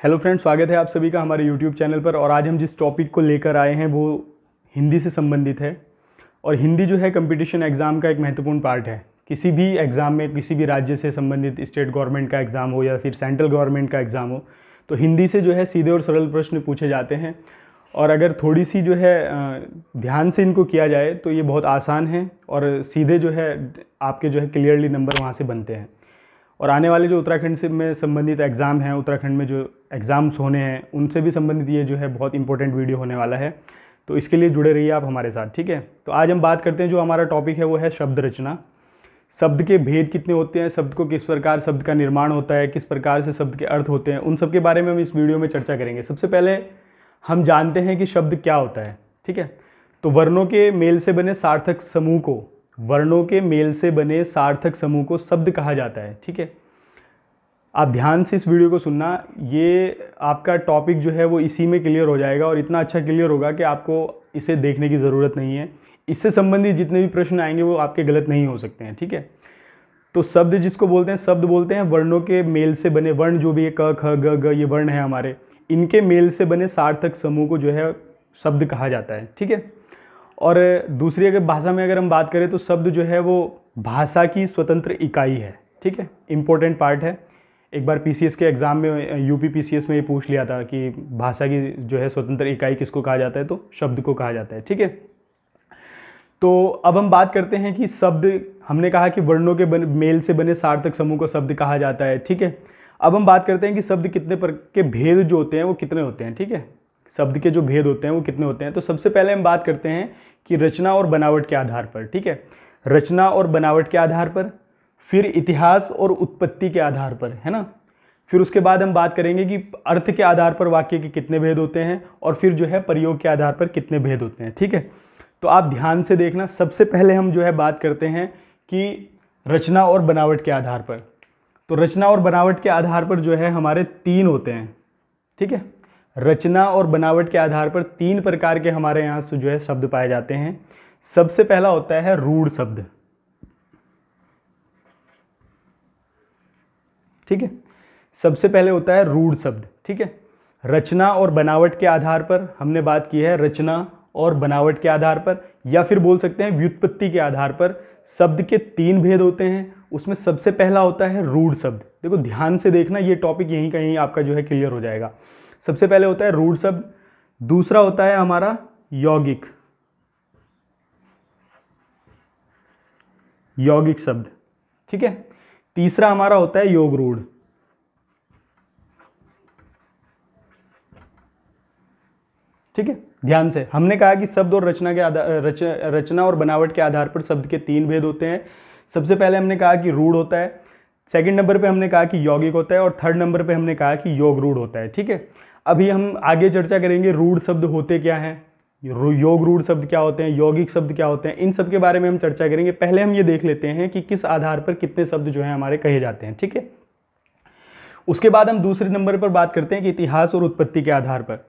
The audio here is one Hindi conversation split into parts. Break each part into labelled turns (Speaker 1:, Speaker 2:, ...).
Speaker 1: हेलो फ्रेंड्स, स्वागत है आप सभी का हमारे यूट्यूब चैनल पर। और आज हम जिस टॉपिक को लेकर आए हैं वो हिंदी से संबंधित है। और हिंदी जो है कंपटीशन एग्ज़ाम का एक महत्वपूर्ण पार्ट है। किसी भी एग्ज़ाम में किसी भी राज्य से संबंधित स्टेट गवर्नमेंट का एग्ज़ाम हो या फिर सेंट्रल गवर्नमेंट का एग्ज़ाम हो, तो हिंदी से जो है सीधे और सरल प्रश्न पूछे जाते हैं। और अगर थोड़ी सी जो है ध्यान से इनको किया जाए तो ये बहुत आसान है और सीधे जो है आपके जो है क्लियरली नंबर वहाँ से बनते हैं। और आने वाले जो उत्तराखंड से में संबंधित एग्ज़ाम हैं, उत्तराखंड में जो एग्ज़ाम्स होने हैं उनसे भी संबंधित ये जो है बहुत इंपॉर्टेंट वीडियो होने वाला है। तो इसके लिए जुड़े रहिए आप हमारे साथ, ठीक है। तो आज हम बात करते हैं, जो हमारा टॉपिक है वो है शब्द रचना। शब्द के भेद कितने होते हैं, शब्द को किस प्रकार शब्द का निर्माण होता है, किस प्रकार से शब्द के अर्थ होते हैं, उन सब के बारे में हम इस वीडियो में चर्चा करेंगे। सबसे पहले हम जानते हैं कि शब्द क्या होता है, ठीक है। तो वर्णों के मेल से बने सार्थक समूह को शब्द कहा जाता है, ठीक है। आप ध्यान से इस वीडियो को सुनना, ये आपका टॉपिक जो है वो इसी में क्लियर हो जाएगा और इतना अच्छा क्लियर होगा कि आपको इसे देखने की ज़रूरत नहीं है। इससे संबंधित जितने भी प्रश्न आएंगे वो आपके गलत नहीं हो सकते हैं, ठीक है। तो शब्द जिसको बोलते हैं, शब्द बोलते हैं वर्णों के मेल से बने, वर्ण जो भी है क ख ग ग ये वर्ण है हमारे, इनके मेल से बने सार्थक समूह को जो है शब्द कहा जाता है, ठीक है। और दूसरी अगर भाषा में अगर हम बात करें तो शब्द जो है वो भाषा की स्वतंत्र इकाई है, ठीक है। इंपॉर्टेंट पार्ट है। एक बार पीसीएस के एग्जाम में, यूपी पीसीएस में ये पूछ लिया था कि भाषा की जो है स्वतंत्र इकाई किसको कहा जाता है, तो शब्द को कहा जाता है, ठीक है। तो अब हम बात करते हैं कि शब्द, हमने कहा कि वर्णों के मेल से बने सार्थक समूह को शब्द कहा जाता है, ठीक है। अब हम बात करते हैं कि शब्द कितने के भेद जो होते हैं वो कितने होते हैं, ठीक है। शब्द के जो भेद होते हैं वो कितने होते हैं। तो सबसे पहले हम बात करते हैं कि रचना और बनावट के आधार पर, ठीक है। रचना और बनावट के आधार पर, फिर इतिहास और उत्पत्ति के आधार पर, है ना। फिर उसके बाद हम बात करेंगे कि अर्थ के आधार पर वाक्य के कितने भेद होते हैं, और फिर जो है प्रयोग के आधार पर कितने भेद होते हैं, ठीक है। तो आप ध्यान से देखना। सबसे पहले हम जो है बात करते हैं कि रचना और बनावट के आधार पर। तो रचना और बनावट के आधार पर जो है हमारे तीन होते हैं, ठीक है। रचना और बनावट के आधार पर तीन प्रकार के हमारे यहाँ से जो है शब्द पाए जाते हैं। सबसे पहला होता है रूढ़ शब्द, ठीक है। सबसे पहले होता है रूढ़ शब्द, ठीक है। रचना और बनावट के आधार पर हमने बात की है, रचना और बनावट के आधार पर, या फिर बोल सकते हैं व्युत्पत्ति के आधार पर शब्द के तीन भेद होते हैं। उसमें सबसे पहला होता है रूढ़ शब्द। देखो ध्यान से देखना, ये टॉपिक यहीं कहीं आपका जो है क्लियर हो जाएगा। सबसे पहले होता है रूढ़ शब्द, दूसरा होता है हमारा यौगिक शब्द, ठीक है। तीसरा हमारा होता है योग रूढ़, ठीक है। ध्यान से, हमने कहा कि शब्द और रचना के आधार, रचना और बनावट के आधार पर शब्द के तीन भेद होते हैं। सबसे पहले हमने कहा कि रूढ़ होता है, सेकंड नंबर पे हमने कहा कि यौगिक होता है, और थर्ड नंबर पे हमने कहा कि योग रूढ़ होता है, ठीक है। अभी हम आगे चर्चा करेंगे रूढ़ शब्द होते क्या हैं, योग रूढ़ शब्द क्या होते हैं, यौगिक शब्द क्या होते हैं, इन सब के बारे में हम चर्चा करेंगे। पहले हम ये देख लेते हैं कि किस आधार पर कितने शब्द जो है हमारे कहे जाते हैं, ठीक है। उसके बाद हम दूसरे नंबर पर बात करते हैं कि इतिहास और उत्पत्ति के आधार पर।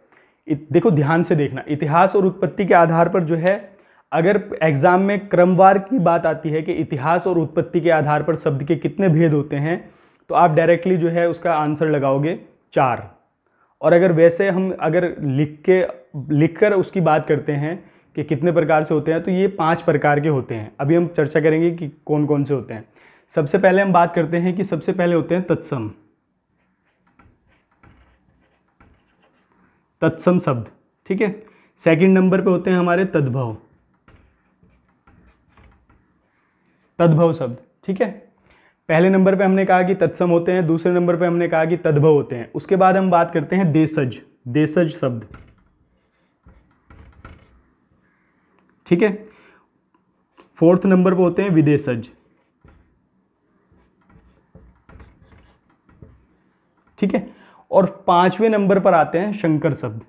Speaker 1: देखो ध्यान से देखना, इतिहास और उत्पत्ति के आधार पर जो है, अगर एग्जाम में क्रमवार की बात आती है कि इतिहास और उत्पत्ति के आधार पर शब्द के कितने भेद होते हैं, तो आप डायरेक्टली जो है उसका आंसर लगाओगे 4। और अगर वैसे हम अगर लिखकर उसकी बात करते हैं कि कितने प्रकार से होते हैं, तो ये 5 प्रकार के होते हैं। अभी हम चर्चा करेंगे कि कौन कौन से होते हैं। सबसे पहले हम बात करते हैं कि सबसे पहले होते हैं तत्सम शब्द, ठीक है। सेकंड नंबर पे होते हैं हमारे तद्भव शब्द, ठीक है। पहले नंबर पे हमने कहा कि तत्सम होते हैं, दूसरे नंबर पे हमने कहा कि तद्भव होते हैं। उसके बाद हम बात करते हैं देशज शब्द, ठीक है। फोर्थ नंबर पे होते हैं विदेशज, ठीक है। और 5वें नंबर पर आते हैं शंकर शब्द,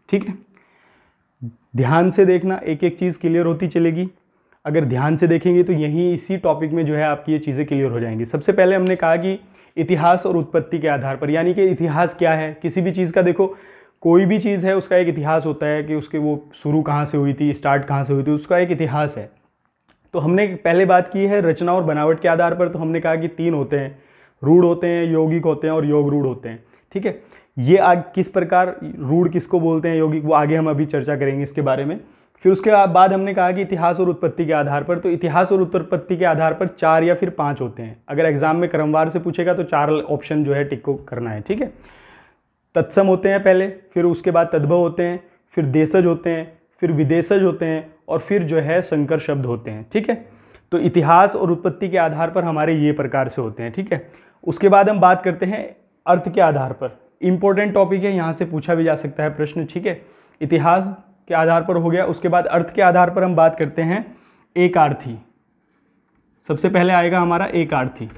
Speaker 1: ठीक है। ध्यान से देखना, एक एक चीज क्लियर होती चलेगी। अगर ध्यान से देखेंगे तो यही इसी टॉपिक में जो है आपकी ये चीजें क्लियर हो जाएंगी। सबसे पहले हमने कहा कि इतिहास और उत्पत्ति के आधार पर, यानी कि इतिहास क्या है किसी भी चीज का। देखो कोई भी चीज है उसका एक इतिहास होता है कि उसके वो शुरू कहाँ से हुई थी, स्टार्ट कहाँ से हुई थी, उसका एक इतिहास है। तो हमने पहले बात की है रचना और बनावट के आधार पर, तो हमने कहा कि 3 होते हैं, रूढ़ होते हैं, यौगिक होते हैं और योग रूढ़ होते हैं। ठीक है, ये आज किस प्रकार रूढ़ किसको बोलते हैं, यौगिक, वो आगे हम अभी चर्चा करेंगे इसके बारे में। फिर उसके बाद हमने कहा कि इतिहास और उत्पत्ति के आधार पर, तो इतिहास और उत्पत्ति के आधार पर 4 या फिर 5 होते हैं। अगर एग्जाम में क्रमवार से पूछेगा तो 4 ऑप्शन जो है टिक को करना है। ठीक है, तत्सम होते हैं पहले, फिर उसके बाद तद्भव होते हैं, फिर देशज होते हैं, फिर विदेशज होते हैं और फिर जो है संकर शब्द होते हैं। ठीक है, तो इतिहास और उत्पत्ति के आधार पर हमारे ये प्रकार से होते हैं। ठीक है, उसके बाद हम बात करते हैं अर्थ के आधार पर। इंपॉर्टेंट टॉपिक है, यहाँ से पूछा भी जा सकता है प्रश्न। ठीक है, इतिहास के आधार पर हो गया, उसके बाद अर्थ के आधार पर हम बात करते हैं एकार्थी। सबसे पहले आएगा हमारा एकार्थी।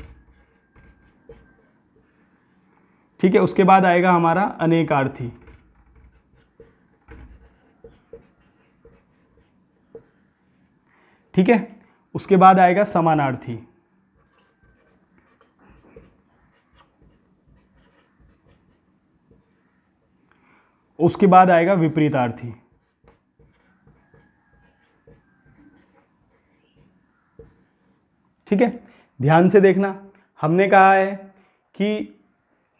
Speaker 1: ठीक है, उसके बाद आएगा हमारा अनेकार्थी। ठीक है, उसके बाद आएगा समानार्थी। उसके बाद आएगा विपरीतार्थी। ठीक है, ध्यान से देखना, हमने कहा है कि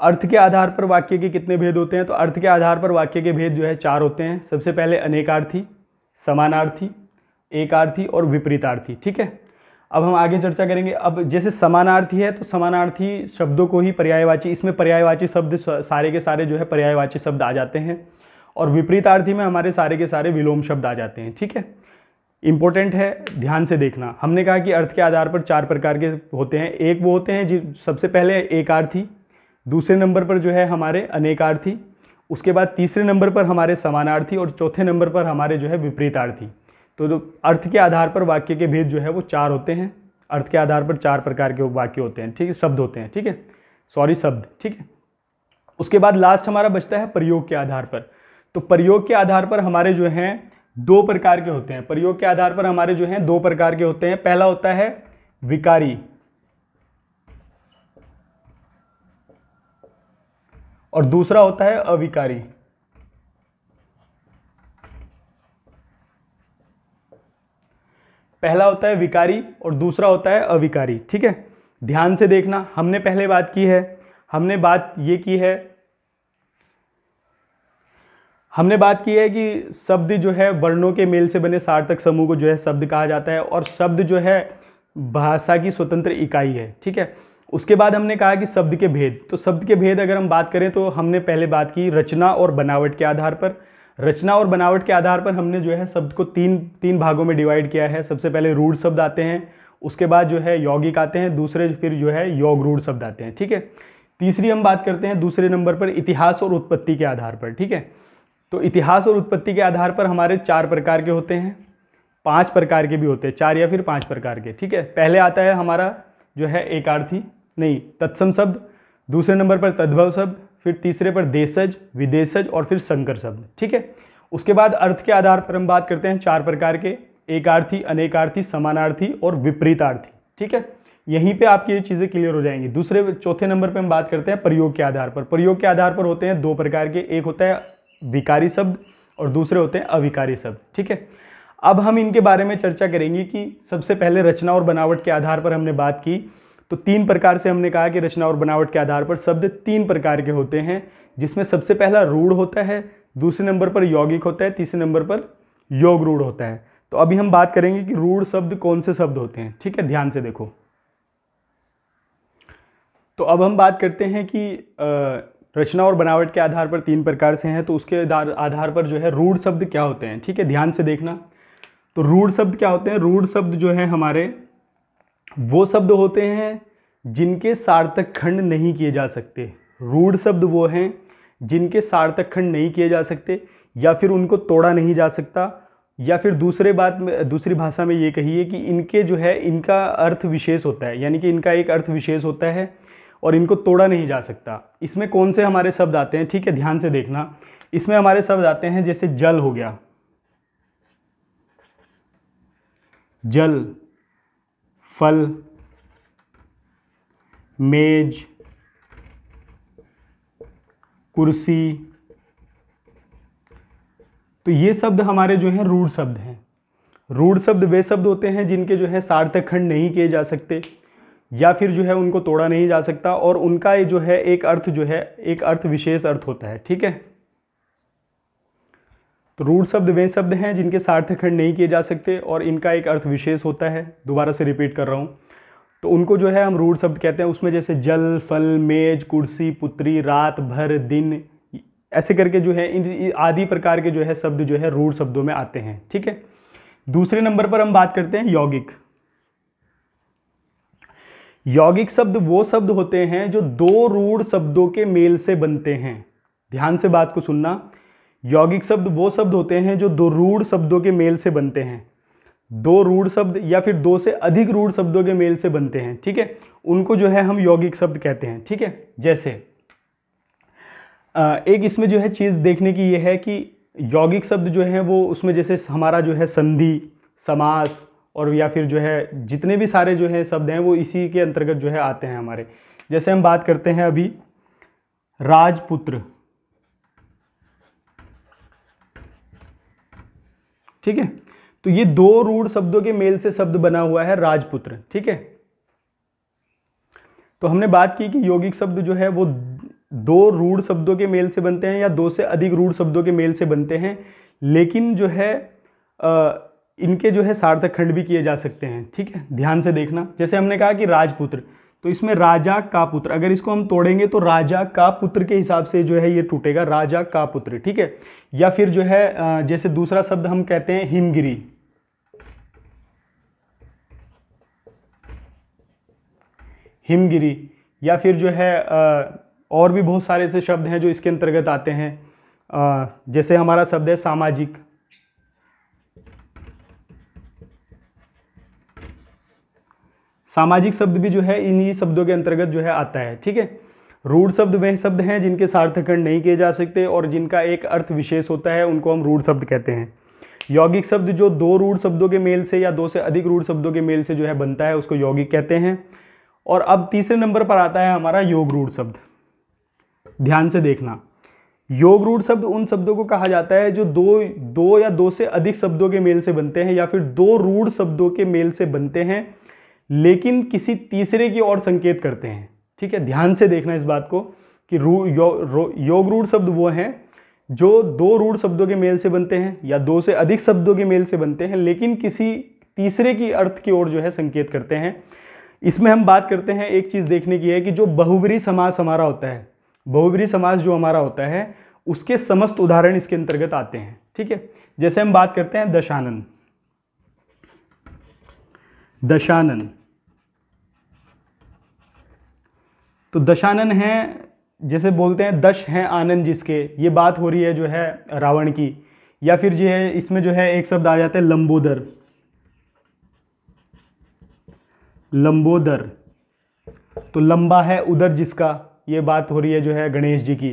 Speaker 1: अर्थ के आधार पर वाक्य के कितने भेद होते हैं, तो अर्थ के आधार पर वाक्य के भेद जो है 4 होते हैं। सबसे पहले अनेकार्थी, समानार्थी, एकार्थी और विपरीतार्थी। ठीक है, अब हम आगे चर्चा करेंगे। अब जैसे समानार्थी है तो समानार्थी शब्दों को ही पर्यायवाची, इसमें पर्यायवाची शब्द सारे के सारे जो है पर्यायवाची शब्द आ जाते हैं, और विपरीतार्थी में हमारे सारे के सारे विलोम शब्द आ जाते हैं। ठीक है, इंपॉर्टेंट है, ध्यान से देखना। हमने कहा कि अर्थ के आधार पर 4 प्रकार के होते हैं। एक वो होते हैं जी, सबसे पहले एकार्थी, दूसरे नंबर पर जो है हमारे अनेकार्थी, उसके बाद तीसरे नंबर पर हमारे समानार्थी और चौथे नंबर पर हमारे जो है विपरीतार्थी। तो जो अर्थ के आधार पर वाक्य के भेद जो है वो 4 होते हैं। अर्थ के आधार पर 4 प्रकार के वाक्य होते हैं। ठीक है, शब्द होते हैं। ठीक है, सॉरी शब्द। ठीक है, उसके बाद लास्ट हमारा बचता है प्रयोग के आधार पर। तो प्रयोग के आधार पर हमारे जो हैं 2 प्रकार के होते हैं। प्रयोग के आधार पर हमारे जो हैं 2 प्रकार के होते हैं। पहला होता है विकारी और दूसरा होता है अविकारी। पहला होता है विकारी और दूसरा होता है अविकारी। ठीक है, ध्यान से देखना, हमने पहले बात की है, हमने बात की है कि शब्द जो है वर्णों के मेल से बने सार्थक समूह को जो है शब्द कहा जाता है, और शब्द जो है भाषा की स्वतंत्र इकाई है। ठीक है, उसके बाद हमने कहा कि शब्द के भेद। तो शब्द के भेद अगर हम बात करें तो हमने पहले बात की रचना और बनावट के आधार पर। रचना और बनावट के आधार पर हमने जो है शब्द को तीन भागों में डिवाइड किया है। सबसे पहले रूढ़ शब्द आते हैं, उसके बाद जो है यौगिक आते हैं, दूसरे फिर जो है योग रूढ़ शब्द आते हैं। ठीक है, तीसरी हम बात करते हैं दूसरे नंबर पर इतिहास और उत्पत्ति के आधार पर। ठीक है, तो इतिहास और उत्पत्ति के आधार पर हमारे 4 प्रकार के होते हैं, 5 प्रकार के भी होते हैं, 4 या फिर 5 प्रकार के। ठीक है, पहले आता है हमारा जो है एकार्थी नहीं तत्सम शब्द, दूसरे नंबर पर तद्भव शब्द, फिर तीसरे पर देशज, विदेशज और फिर संकर शब्द। ठीक है, उसके बाद अर्थ के आधार पर हम बात करते हैं 4 प्रकार के, एकार्थी, अनेकार्थी, समानार्थी और विपरीतार्थी। ठीक है, यहीं पे आपकी ये चीजें क्लियर हो जाएंगी। चौथे नंबर पे हम बात करते हैं प्रयोग के आधार पर। प्रयोग के आधार पर होते हैं 2 प्रकार के, एक होता है विकारी शब्द और दूसरे होते हैं अविकारी शब्द। ठीक है, अब हम इनके बारे में चर्चा करेंगे कि सबसे पहले रचना और बनावट के आधार पर हमने बात की, तो 3 प्रकार से हमने कहा कि रचना और बनावट के आधार पर शब्द 3 प्रकार के होते हैं, जिसमें सबसे पहला रूढ़ होता है, दूसरे नंबर पर यौगिक होता है, तीसरे नंबर पर योग रूढ़ होता है। तो अभी हम बात करेंगे कि रूढ़ शब्द कौन से शब्द होते हैं। ठीक है, ध्यान से देखो। तो अब हम बात करते हैं कि रचना और बनावट के आधार पर 3 प्रकार से हैं, तो उसके आधार पर जो है रूढ़ शब्द क्या होते हैं। ठीक है, ध्यान से देखना। तो रूढ़ शब्द क्या होते हैं? रूढ़ शब्द जो है हमारे वो शब्द होते हैं जिनके सार्थक खंड नहीं किए जा सकते। रूढ़ शब्द वो हैं जिनके सार्थक खंड नहीं किए जा सकते, या फिर उनको तोड़ा नहीं जा सकता, या फिर दूसरी भाषा में ये कहिए कि इनके जो है इनका अर्थ विशेष होता है, यानी कि इनका एक अर्थ विशेष होता है और इनको तोड़ा नहीं जा सकता। इसमें कौन से हमारे शब्द आते हैं? ठीक है, ध्यान से देखना। इसमें हमारे शब्द आते हैं जैसे जल हो गया, जल, फल, मेज, कुर्सी। तो ये शब्द हमारे जो हैं रूढ़ शब्द हैं। रूढ़ शब्द वे शब्द होते हैं जिनके जो है सार्थक खंड नहीं किए जा सकते या फिर जो है उनको तोड़ा नहीं जा सकता और उनका ये जो है एक अर्थ जो है एक अर्थ विशेष अर्थ होता है। ठीक है, तो रूढ़ शब्द वे शब्द हैं जिनके सार्थक खंड नहीं किए जा सकते और इनका एक अर्थ विशेष होता है। दोबारा से रिपीट कर रहा हूँ, तो उनको जो है हम रूढ़ शब्द कहते हैं। उसमें जैसे जल, फल, मेज, कुर्सी, पुत्री, रात, भर, दिन, ऐसे करके जो है इन आदि प्रकार के जो है शब्द जो है रूढ़ शब्दों में आते हैं। ठीक है, दूसरे नंबर पर हम बात करते हैं यौगिक। यौगिक शब्द वो शब्द होते हैं जो दो रूढ़ शब्दों के मेल से बनते हैं। ध्यान से बात को सुनना, यौगिक शब्द वो शब्द होते हैं जो दो रूढ़ शब्दों के मेल से बनते हैं। दो रूढ़ शब्द या फिर दो से अधिक रूढ़ शब्दों के मेल से बनते हैं। ठीक है, उनको जो है हम यौगिक शब्द कहते हैं। ठीक है, जैसे एक इसमें जो है चीज देखने की यह है कि यौगिक शब्द जो है वो उसमें जैसे हमारा जो है संधि, समास और या फिर जो है जितने भी सारे जो है शब्द हैं वो इसी के अंतर्गत जो है आते हैं हमारे। जैसे हम बात करते हैं अभी राजपुत्र। ठीक है, तो ये दो रूढ़ शब्दों के मेल से शब्द बना हुआ है राजपुत्र। ठीक है, तो हमने बात की कि यौगिक शब्द जो है वो दो रूढ़ शब्दों के मेल से बनते हैं या दो से अधिक रूढ़ शब्दों के मेल से बनते हैं, लेकिन जो है इनके जो है सार्थक खंड भी किए जा सकते हैं। ठीक है, ध्यान से देखना, जैसे हमने कहा कि राजपुत्र, तो इसमें राजा का पुत्र, अगर इसको हम तोड़ेंगे तो राजा का पुत्र के हिसाब से जो है ये टूटेगा, राजा का पुत्र। ठीक है, या फिर जो है जैसे दूसरा शब्द हम कहते हैं हिमगिरी। हिमगिरी, या फिर जो है और भी बहुत सारे ऐसे शब्द हैं जो इसके अंतर्गत आते हैं। जैसे हमारा शब्द है सामाजिक। सामाजिक शब्द भी जो है इन्हीं शब्दों के अंतर्गत जो है आता है। ठीक है, रूढ़ शब्द वे शब्द हैं जिनके सार्थक खंड नहीं किए जा सकते और जिनका एक अर्थ विशेष होता है, उनको हम रूढ़ शब्द कहते हैं। यौगिक शब्द जो दो रूढ़ शब्दों के मेल से या दो से अधिक रूढ़ शब्दों के मेल से जो है बनता है, उसको यौगिक कहते हैं। और अब तीसरे नंबर पर आता है हमारा योग रूढ़ शब्द। ध्यान से देखना, योग रूढ़ शब्द उन शब्दों को कहा जाता है जो दो या दो से अधिक शब्दों के मेल से बनते हैं या फिर दो रूढ़ शब्दों के मेल से बनते हैं, लेकिन किसी तीसरे की ओर संकेत करते हैं। ठीक है, ध्यान से देखना इस बात को कि योग रूढ़ शब्द वो हैं जो दो रूढ़ शब्दों के मेल से बनते हैं या दो से अधिक शब्दों के मेल से बनते हैं, लेकिन किसी तीसरे की अर्थ की ओर जो है संकेत करते हैं। इसमें हम बात करते हैं, एक चीज देखने की है कि जो बहुब्रीहि समास हमारा होता है, बहुब्रीहि समास जो हमारा होता है उसके समस्त उदाहरण इसके अंतर्गत आते हैं। ठीक है, जैसे हम बात करते हैं दशानन। दशानन, तो दशानन है, जैसे बोलते हैं दश हैं आनंद जिसके, ये बात हो रही है जो है रावण की। या फिर जो है इसमें जो है एक शब्द आ जाता है लंबोदर। लंबोदर, तो लंबा है उदर जिसका, ये बात हो रही है जो है गणेश जी की।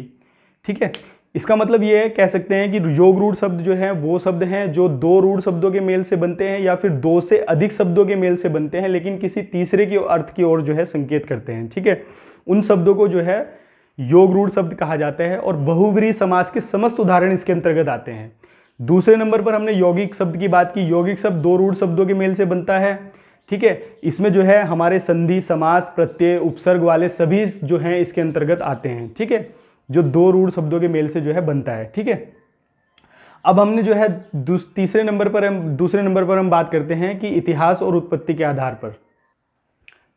Speaker 1: ठीक है, इसका मतलब ये कह सकते हैं कि योग रूढ़ शब्द जो है वो शब्द हैं जो दो रूढ़ शब्दों के मेल से बनते हैं या फिर दो से अधिक शब्दों के मेल से बनते हैं, लेकिन किसी तीसरे की अर्थ की ओर जो है संकेत करते हैं। ठीक है, उन शब्दों को जो है योग रूढ़ शब्द कहा जाता है और बहुब्रीहि समास के समस्त उदाहरण इसके अंतर्गत आते हैं। दूसरे नंबर पर हमने यौगिक शब्द की बात की। यौगिक शब्द दो रूढ़ शब्दों के मेल से बनता है। ठीक है, इसमें जो है हमारे संधि, समास, प्रत्यय, उपसर्ग वाले सभी जो हैं इसके अंतर्गत आते हैं। ठीक है, जो दो रूढ़ शब्दों के मेल से जो है बनता है। ठीक है, अब हमने जो है दूसरे नंबर पर हम बात करते हैं कि इतिहास और उत्पत्ति के आधार पर।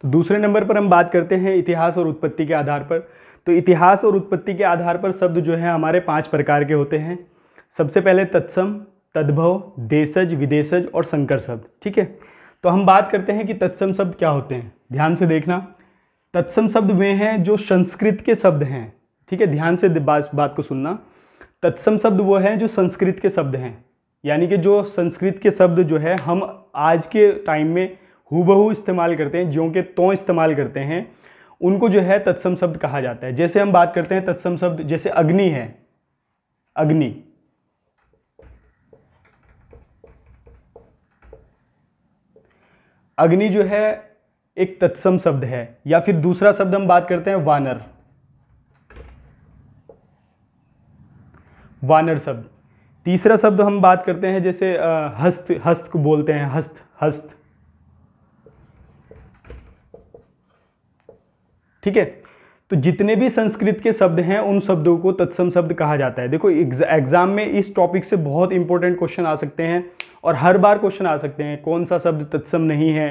Speaker 1: तो दूसरे नंबर पर हम बात करते हैं इतिहास और उत्पत्ति के आधार पर। तो इतिहास और उत्पत्ति के आधार पर शब्द जो है हमारे 5 प्रकार के होते हैं। सबसे पहले तत्सम, तद्भव, देशज, विदेशज और संकर शब्द। ठीक है, तो हम बात करते हैं कि तत्सम शब्द क्या होते हैं। ध्यान से देखना, तत्सम शब्द वे हैं जो संस्कृत के शब्द हैं। ठीक है, ध्यान से बात को सुनना, तत्सम शब्द वो हैं जो संस्कृत के शब्द हैं, यानी कि जो संस्कृत के शब्द जो है हम आज के टाइम में हूबहू इस्तेमाल करते हैं, ज्यों के त्यों इस्तेमाल करते हैं, उनको जो है तत्सम शब्द कहा जाता है। जैसे हम बात करते हैं तत्सम शब्द, जैसे अग्नि है, अग्नि, अग्नि जो है एक तत्सम शब्द है। या फिर दूसरा शब्द हम बात करते हैं वानर, वानर शब्द। तीसरा शब्द हम बात करते हैं जैसे हस्त, हस्त को बोलते हैं हस्त, हस्त, ठीक है। तो जितने भी संस्कृत के शब्द हैं उन शब्दों को तत्सम शब्द कहा जाता है। देखो एग्जाम में इस टॉपिक से बहुत इंपॉर्टेंट क्वेश्चन आ सकते हैं और हर बार क्वेश्चन आ सकते हैं, कौन सा शब्द तत्सम नहीं है,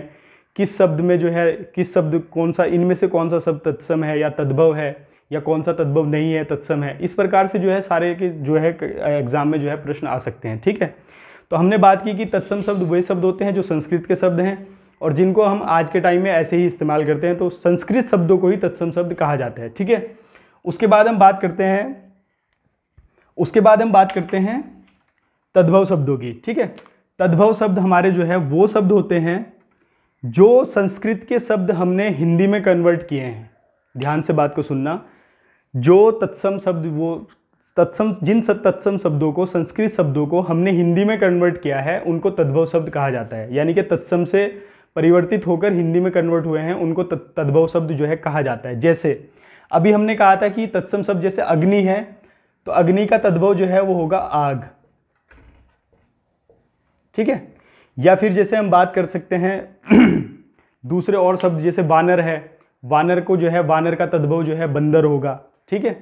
Speaker 1: किस शब्द में जो है, किस शब्द कौन सा, इनमें से कौन सा शब्द तत्सम है या तद्भव है, या कौन सा तद्भव नहीं है, तत्सम है। इस प्रकार से जो है सारे के जो है एग्जाम में जो है प्रश्न आ सकते हैं, ठीक है। तो हमने बात की कि तत्सम शब्द वे शब्द होते हैं जो संस्कृत के शब्द हैं और जिनको हम आज के टाइम में ऐसे ही इस्तेमाल करते हैं, तो संस्कृत शब्दों को ही तत्सम शब्द कहा जाता है, ठीक है। उसके बाद हम बात करते हैं तद्भव शब्दों की, ठीक है। तद्भव शब्द हमारे जो है वो शब्द होते हैं जो संस्कृत के शब्द हमने हिंदी में कन्वर्ट किए हैं। ध्यान से बात को सुनना, जो तत्सम शब्द, वो जिन तत्सम शब्दों को, संस्कृत शब्दों को हमने हिंदी में कन्वर्ट किया है उनको तद्भव शब्द कहा जाता है। यानी कि तत्सम से परिवर्तित होकर हिंदी में कन्वर्ट हुए हैं उनको तद्भव शब्द जो है कहा जाता है। जैसे अभी हमने कहा था कि तत्सम शब्द जैसे अग्नि है, तो अग्नि का तद्भव जो है वो होगा आग, ठीक है। या फिर जैसे हम बात कर सकते हैं दूसरे और शब्द, जैसे वानर है, वानर को जो है, वानर का तद्भव जो है बंदर होगा, ठीक है।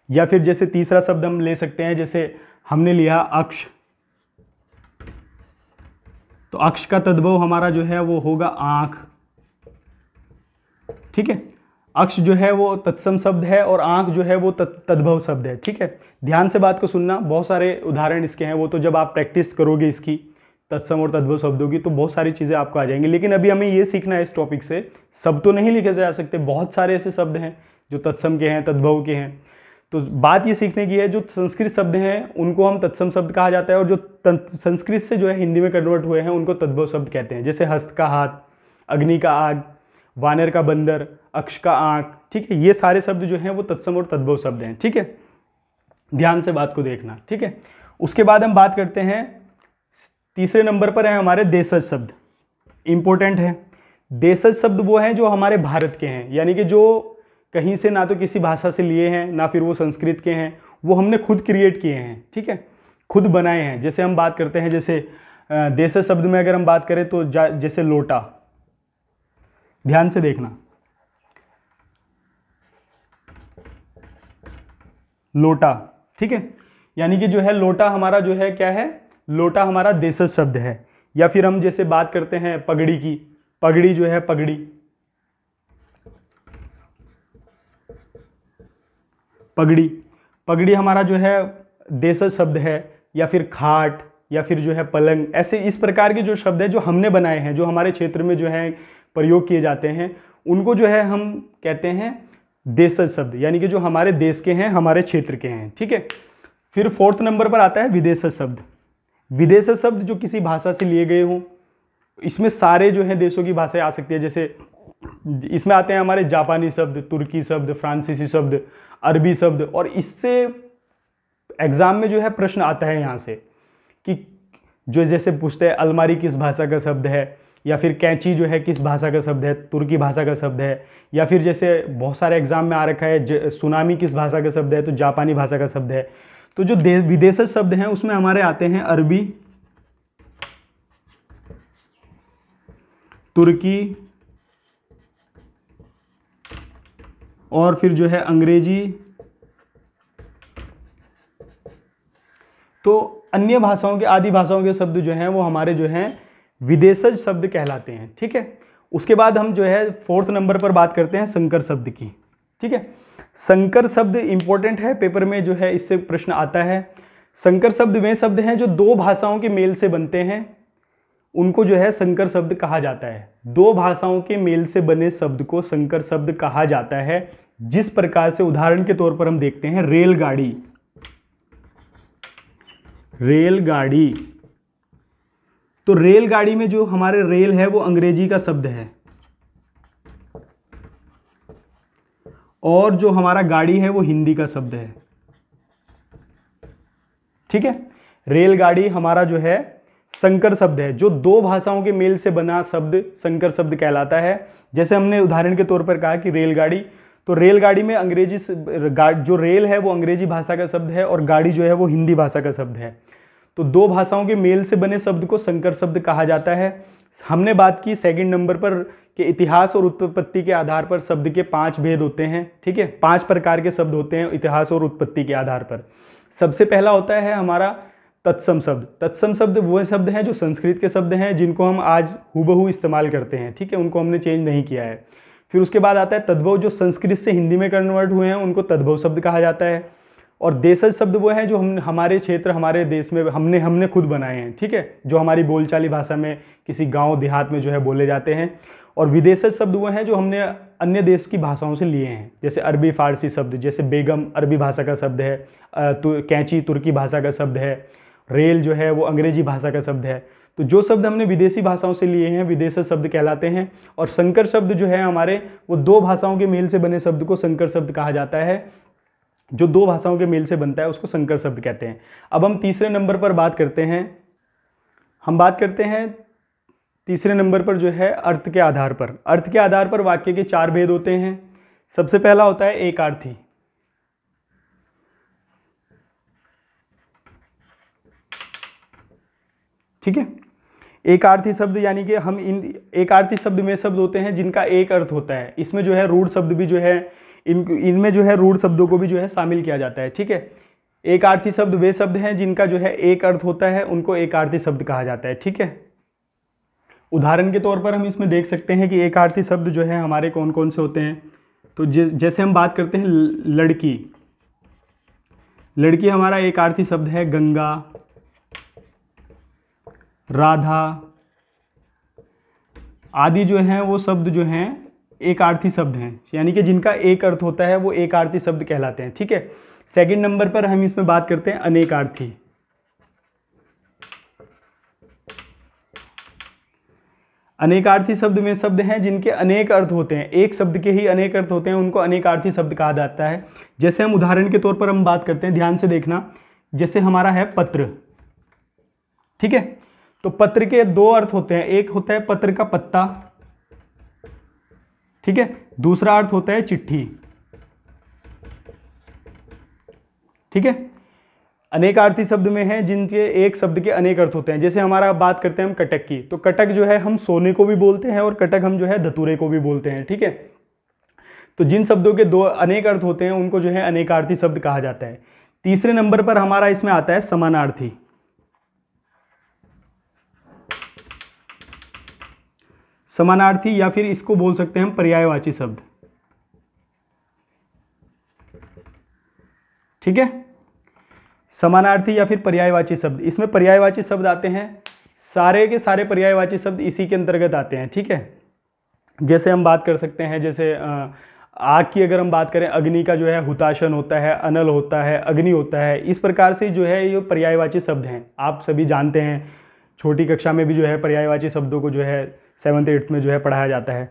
Speaker 1: या फिर जैसे तीसरा शब्द हम ले सकते हैं, जैसे हमने लिया अक्ष, तो अक्ष का तद्भव हमारा जो है वो होगा आंख, ठीक है। अक्ष जो है वो तत्सम शब्द है और आंख जो है वो तद्भव शब्द है, ठीक है। ध्यान से बात को सुनना, बहुत सारे उदाहरण इसके हैं, वो तो जब आप प्रैक्टिस करोगे इसकी तत्सम और तद्भव शब्दों की तो बहुत सारी चीजें आपको आ जाएंगी। लेकिन अभी हमें ये सीखना है इस टॉपिक से, सब तो नहीं लिखे जा सकते, बहुत सारे ऐसे शब्द हैं जो तत्सम के हैं, तद्भव के हैं। तो बात ये सीखने की है, जो संस्कृत शब्द हैं उनको हम तत्सम शब्द कहा जाता है और जो संस्कृत से जो है हिंदी में कन्वर्ट हुए हैं उनको तद्भव शब्द कहते हैं। जैसे हस्त का हाथ, अग्नि का आग, वानर का बंदर, अक्ष का आंख, ठीक है। ये सारे शब्द जो हैं वो तत्सम और तद्भव शब्द हैं, ठीक है। ध्यान से बात को देखना, ठीक है। उसके बाद हम बात करते हैं, तीसरे नंबर पर है हमारे देशज शब्द, इंपॉर्टेंट है। देशज शब्द वो हैं जो हमारे भारत के हैं, यानी कि जो कहीं से ना तो किसी भाषा से लिए हैं ना फिर वो संस्कृत के हैं, वो हमने खुद क्रिएट किए हैं, ठीक है, खुद बनाए हैं। जैसे हम बात करते हैं, जैसे देशज शब्द में अगर हम बात करें तो जैसे लोटा, ध्यान से देखना, लोटा, ठीक है। यानी कि जो है लोटा हमारा जो है क्या है, लोटा हमारा देशज शब्द है। या फिर हम जैसे बात करते हैं पगड़ी की, पगड़ी जो है, पगड़ी, पगड़ी, पगड़ी हमारा जो है देशज शब्द है। या फिर खाट, या फिर जो है पलंग, ऐसे इस प्रकार के जो शब्द है जो हमने बनाए हैं, जो हमारे क्षेत्र में जो है प्रयोग किए जाते हैं, उनको जो है हम कहते हैं देशज शब्द, यानी कि जो हमारे देश के हैं, हमारे क्षेत्र के हैं, ठीक है। फिर फोर्थ नंबर पर आता है विदेशज शब्द। विदेशज शब्द जो किसी भाषा से लिए गए हों, इसमें सारे जो है देशों की भाषाएं आ सकती है। जैसे इसमें आते हैं हमारे जापानी शब्द, तुर्की शब्द, फ्रांसीसी शब्द, अरबी शब्द। और इससे एग्जाम में जो है प्रश्न आता है यहाँ से कि जो जैसे पूछते हैं अलमारी किस भाषा का शब्द है, या फिर कैंची जो है किस भाषा का शब्द है, तुर्की भाषा का शब्द है। या फिर जैसे बहुत सारे एग्जाम में आ रखा है सुनामी किस भाषा का शब्द है, तो जापानी भाषा का शब्द है। तो जो विदेशज शब्द हैं उसमें हमारे आते हैं अरबी, तुर्की और फिर जो है अंग्रेजी। तो अन्य भाषाओं के, आदि भाषाओं के शब्द जो हैं वो हमारे जो हैं विदेशज शब्द कहलाते हैं, ठीक है। उसके बाद हम जो है फोर्थ नंबर पर बात करते हैं संकर शब्द की, ठीक है। संकर शब्द इंपॉर्टेंट है, पेपर में जो है इससे प्रश्न आता है। संकर शब्द वे शब्द हैं जो दो भाषाओं के मेल से बनते हैं, उनको जो है संकर शब्द कहा जाता है। दो भाषाओं के मेल से बने शब्द को संकर शब्द कहा जाता है। जिस प्रकार से उदाहरण के तौर पर हम देखते हैं रेलगाड़ी, रेलगाड़ी, तो रेलगाड़ी में जो हमारे रेल है वो अंग्रेजी का शब्द है और जो हमारा गाड़ी है वो हिंदी का शब्द है, ठीक है। रेलगाड़ी हमारा जो है संकर शब्द है, जो दो भाषाओं के मेल से बना शब्द संकर शब्द कहलाता है। जैसे हमने उदाहरण के तौर पर कहा कि रेलगाड़ी, तो रेलगाड़ी में अंग्रेजी जो रेल है वो अंग्रेजी भाषा का शब्द है और गाड़ी जो है वो हिंदी भाषा का शब्द है। तो दो भाषाओं के मेल से बने शब्द को संकर शब्द कहा जाता है। हमने बात की सेकंड नंबर पर कि इतिहास और उत्पत्ति के आधार पर शब्द के 5 भेद होते हैं, ठीक है, 5 प्रकार के शब्द होते हैं इतिहास और उत्पत्ति के आधार पर। सबसे पहला होता है हमारा तत्सम शब्द। तत्सम शब्द वो शब्द हैं जो संस्कृत के शब्द हैं जिनको हम आज हूबहू इस्तेमाल करते हैं, ठीक है, उनको हमने चेंज नहीं किया है। फिर उसके बाद आता है तद्भव, जो संस्कृत से हिंदी में कन्वर्ट हुए हैं उनको तद्भव शब्द कहा जाता है। और देशज शब्द वो हैं जो हमारे क्षेत्र हमारे देश में हमने खुद बनाए हैं, ठीक है, जो हमारी बोलचाली भाषा में किसी गांव देहात में जो है बोले जाते हैं। और विदेशज शब्द वो हैं जो हमने अन्य देश की भाषाओं से लिए हैं, जैसे अरबी फारसी शब्द, जैसे बेगम अरबी भाषा का शब्द है, कैंची तुर्की भाषा का शब्द है, रेल जो है वो अंग्रेजी भाषा का शब्द है। तो जो शब्द हमने विदेशी भाषाओं से लिए हैं विदेशज शब्द कहलाते हैं। और संकर शब्द जो है हमारे वो दो भाषाओं के मेल से बने शब्द को संकर शब्द कहा जाता है। जो दो भाषाओं के मेल से बनता है उसको संकर शब्द कहते हैं। अब हम तीसरे नंबर पर बात करते हैं। हम बात करते हैं तीसरे नंबर पर जो है अर्थ के आधार पर। अर्थ के आधार पर वाक्य के 4 भेद होते हैं। सबसे पहला होता है एकार्थी। ठीक है, एकार्थी शब्द यानी कि हम इन एकार्थी शब्द में शब्द होते हैं जिनका एक अर्थ होता है। इसमें जो है रूढ़ शब्द भी जो है इनमें जो है रूढ़ शब्दों को भी जो है शामिल किया जाता है, ठीक है। एकार्थी शब्द वे शब्द हैं जिनका जो है एक अर्थ होता है, उनको एकार्थी शब्द कहा जाता है, ठीक है। उदाहरण के तौर पर हम इसमें देख सकते हैं कि एकार्थी शब्द जो है हमारे कौन कौन से होते हैं। तो जैसे हम बात करते हैं लड़की। लड़की हमारा एकार्थी शब्द है। गंगा, राधा आदि जो हैं वो शब्द जो हैं एकार्थी शब्द हैं, यानी कि जिनका एक अर्थ होता है वो एकार्थी शब्द कहलाते हैं, ठीक है। सेकंड नंबर पर हम इसमें बात करते हैं अनेकार्थी। अनेकार्थी शब्द में शब्द हैं जिनके अनेक अर्थ होते हैं, एक शब्द के ही अनेक अर्थ होते हैं, उनको अनेकार्थी शब्द कहा जाता है। जैसे हम उदाहरण के तौर पर हम बात करते हैं, ध्यान से देखना, जैसे हमारा है पत्र, ठीक है। तो पत्र के 2 अर्थ होते हैं, एक होता है पत्र का पत्ता, ठीक है, दूसरा अर्थ होता है चिट्ठी, ठीक है। अनेकार्थी शब्द में है जिनके एक शब्द के अनेक अर्थ होते हैं। जैसे हमारा बात करते हैं हम कटक की, तो कटक जो है हम सोने को भी बोलते हैं और कटक हम जो है धतूरे को भी बोलते हैं, ठीक है। तो जिन शब्दों के 2 अनेक अर्थ होते हैं उनको जो है अनेकार्थी शब्द कहा जाता है। तीसरे नंबर पर हमारा इसमें आता है समानार्थी। समानार्थी या फिर इसको बोल सकते हैं हम पर्यायवाची शब्द, ठीक है। समानार्थी या फिर पर्यायवाची शब्द, इसमें पर्यायवाची शब्द आते हैं, सारे के सारे पर्यायवाची शब्द इसी के अंतर्गत आते हैं, ठीक है। जैसे हम बात कर सकते हैं, जैसे आग की अगर हम बात करें, अग्नि का जो है हुताशन होता है, अनल होता है, अग्नि होता है। इस प्रकार से जो है ये पर्यायवाची शब्द हैं, आप सभी जानते हैं। छोटी कक्षा में भी जो है पर्यायवाची शब्दों को जो है 7th 8th में जो है पढ़ाया जाता है।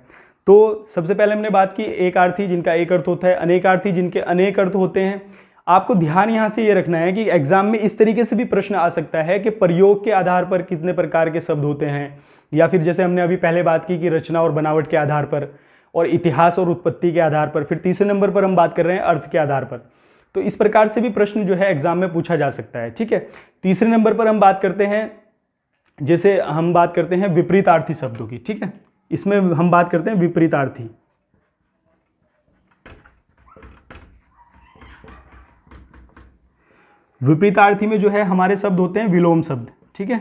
Speaker 1: तो सबसे पहले हमने बात की एकार्थी जिनका एक अर्थ होता है, अनेकार्थी जिनके अनेक अर्थ होते हैं। आपको ध्यान यहाँ से ये रखना है कि एग्जाम में इस तरीके से भी प्रश्न आ सकता है कि प्रयोग के आधार पर कितने प्रकार के शब्द होते हैं, या फिर जैसे हमने अभी पहले बात की कि रचना और बनावट के आधार पर, और इतिहास और उत्पत्ति के आधार पर। फिर तीसरे नंबर पर हम बात कर रहे हैं अर्थ के आधार पर। तो इस प्रकार से भी प्रश्न जो है एग्जाम में पूछा जा सकता है, ठीक है। तीसरे नंबर पर हम बात करते हैं, जैसे हम बात करते हैं विपरीतार्थी शब्दों की, ठीक है। इसमें हम बात करते हैं विपरीतार्थी। विपरीतार्थी में जो है हमारे शब्द होते हैं विलोम शब्द, ठीक है,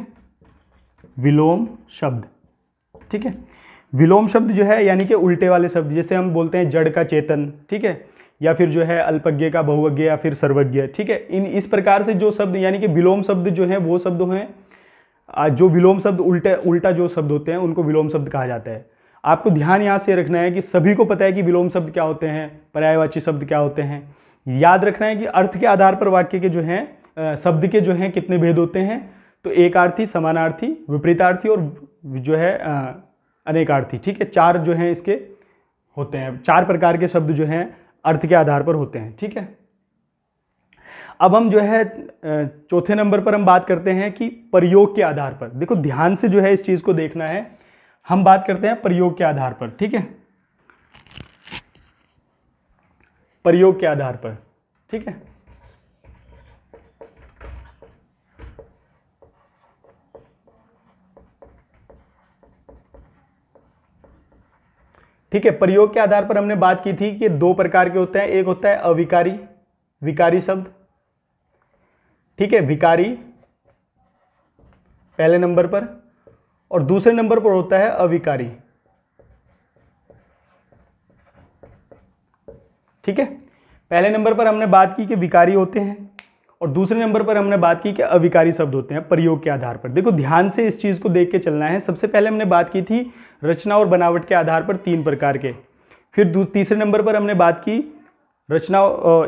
Speaker 1: विलोम शब्द, ठीक है। विलोम शब्द जो है यानी कि उल्टे वाले शब्द, जैसे हम बोलते हैं जड़ का चेतन, ठीक है, या फिर जो है अल्पज्ञ का बहुवज्ञ या फिर सर्वज्ञ, ठीक है। इस प्रकार से जो शब्द यानी कि विलोम शब्द जो है वो शब्द हैं, जो विलोम शब्द उल्टा जो शब्द होते हैं उनको विलोम शब्द कहा जाता है। आपको ध्यान यहाँ से रखना है कि सभी को पता है कि विलोम शब्द क्या होते हैं, पर्यायवाची शब्द क्या होते हैं। याद रखना है कि अर्थ के आधार पर वाक्य के जो हैं शब्द के जो हैं कितने भेद होते हैं। तो एकार्थी, समानार्थी, विपरीतार्थी और जो है अनेकार्थी, ठीक है। 4 जो हैं इसके होते हैं, 4 प्रकार के शब्द जो हैं अर्थ के आधार पर होते हैं, ठीक है। अब हम जो है चौथे नंबर पर हम बात करते हैं कि प्रयोग के आधार पर। देखो ध्यान से जो है इस चीज को देखना है, हम बात करते हैं प्रयोग के आधार पर, ठीक है। प्रयोग के आधार पर। ठीक है, ठीक है। प्रयोग के आधार पर हमने बात की थी कि दो प्रकार के होते हैं, एक होता है अविकारी, विकारी शब्द। ठीक है, विकारी पहले नंबर पर, और दूसरे नंबर पर होता है अविकारी। ठीक है, पहले नंबर पर हमने बात की कि विकारी होते हैं, और दूसरे नंबर पर हमने बात की कि अविकारी शब्द होते हैं प्रयोग के आधार पर। देखो ध्यान से इस चीज को देख के चलना है। सबसे पहले हमने बात की थी रचना और बनावट के आधार पर 3 प्रकार के। फिर तीसरे नंबर पर हमने बात की रचना,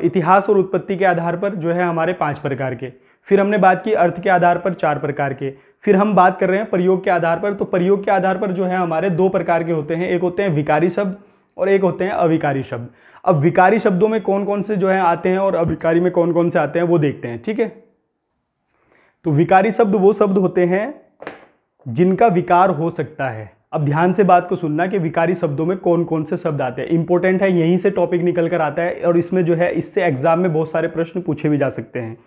Speaker 1: इतिहास और उत्पत्ति के आधार पर जो है हमारे 5 प्रकार के। फिर हमने बात की अर्थ के आधार पर 4 प्रकार के। फिर हम बात कर रहे हैं प्रयोग के आधार पर। तो प्रयोग के आधार पर जो है हमारे 2 प्रकार के होते हैं, एक होते हैं विकारी शब्द और एक होते हैं अविकारी शब्द। अब विकारी शब्दों में कौन कौन से जो है आते हैं और अविकारी में कौन कौन से आते हैं वो देखते हैं। ठीक है, तो विकारी शब्द वो शब्द होते हैं जिनका विकार हो सकता है। अब ध्यान से बात को सुनना कि विकारी शब्दों में कौन कौन से शब्द आते हैं। इंपॉर्टेंट है, यहीं से टॉपिक निकल कर आता है और इसमें जो है इससे एग्जाम में बहुत सारे प्रश्न पूछे भी जा सकते हैं।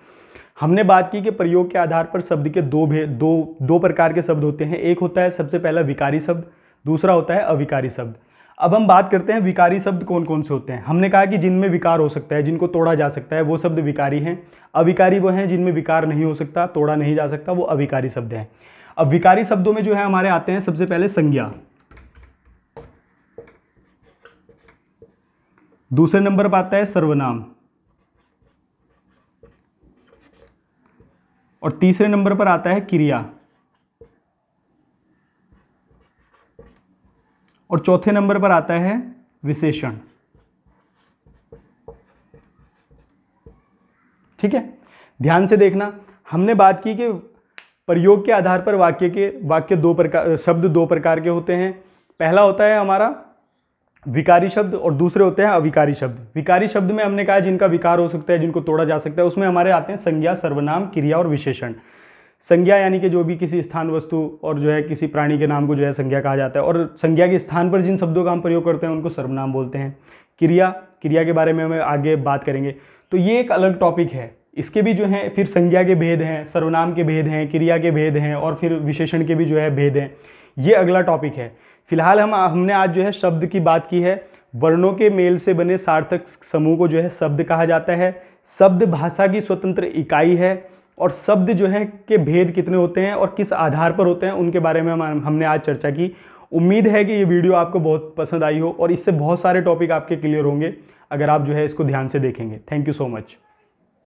Speaker 1: हमने बात की कि प्रयोग के आधार पर शब्द के दो प्रकार के शब्द होते हैं। एक होता है सबसे पहला विकारी शब्द, दूसरा होता है अविकारी शब्द। अब हम बात करते हैं विकारी शब्द कौन कौन से होते हैं। हमने कहा कि जिनमें विकार हो सकता है, जिनको तोड़ा जा सकता है, वो शब्द विकारी हैं। अविकारी वो हैं जिनमें विकार नहीं हो सकता, तोड़ा नहीं जा सकता, वो अविकारी शब्द हैं। अब विकारी शब्दों में जो है हमारे आते हैं सबसे पहले संज्ञा, दूसरे नंबर पर आता है सर्वनाम, और तीसरे नंबर पर आता है क्रिया, और चौथे नंबर पर आता है विशेषण। ठीक है, ध्यान से देखना। हमने बात की कि प्रयोग के आधार पर शब्द 2 प्रकार के होते हैं। पहला होता है हमारा विकारी शब्द और दूसरे होते हैं अविकारी शब्द। विकारी शब्द में हमने कहा जिनका विकार हो सकता है, जिनको तोड़ा जा सकता है, उसमें हमारे आते हैं संज्ञा, सर्वनाम, क्रिया और विशेषण। संज्ञा यानी कि जो भी किसी स्थान, वस्तु और जो है किसी प्राणी के नाम को जो है संज्ञा कहा जाता है, और संज्ञा के स्थान पर जिन शब्दों का हम प्रयोग करते हैं उनको सर्वनाम बोलते हैं। क्रिया के बारे में हम आगे बात करेंगे। तो ये एक अलग टॉपिक है, इसके भी जो है फिर संज्ञा के भेद हैं, सर्वनाम के भेद हैं, क्रिया के भेद हैं, और फिर विशेषण के भी जो है भेद हैं। ये अगला टॉपिक है। फिलहाल हमने आज जो है शब्द की बात की है। वर्णों के मेल से बने सार्थक समूह को जो है शब्द कहा जाता है। शब्द भाषा की स्वतंत्र इकाई है, और शब्द जो है के भेद कितने होते हैं और किस आधार पर होते हैं उनके बारे में हमने आज चर्चा की। उम्मीद है कि ये वीडियो आपको बहुत पसंद आई हो और इससे बहुत सारे टॉपिक आपके क्लियर होंगे अगर आप जो है इसको ध्यान से देखेंगे। Thank you so much.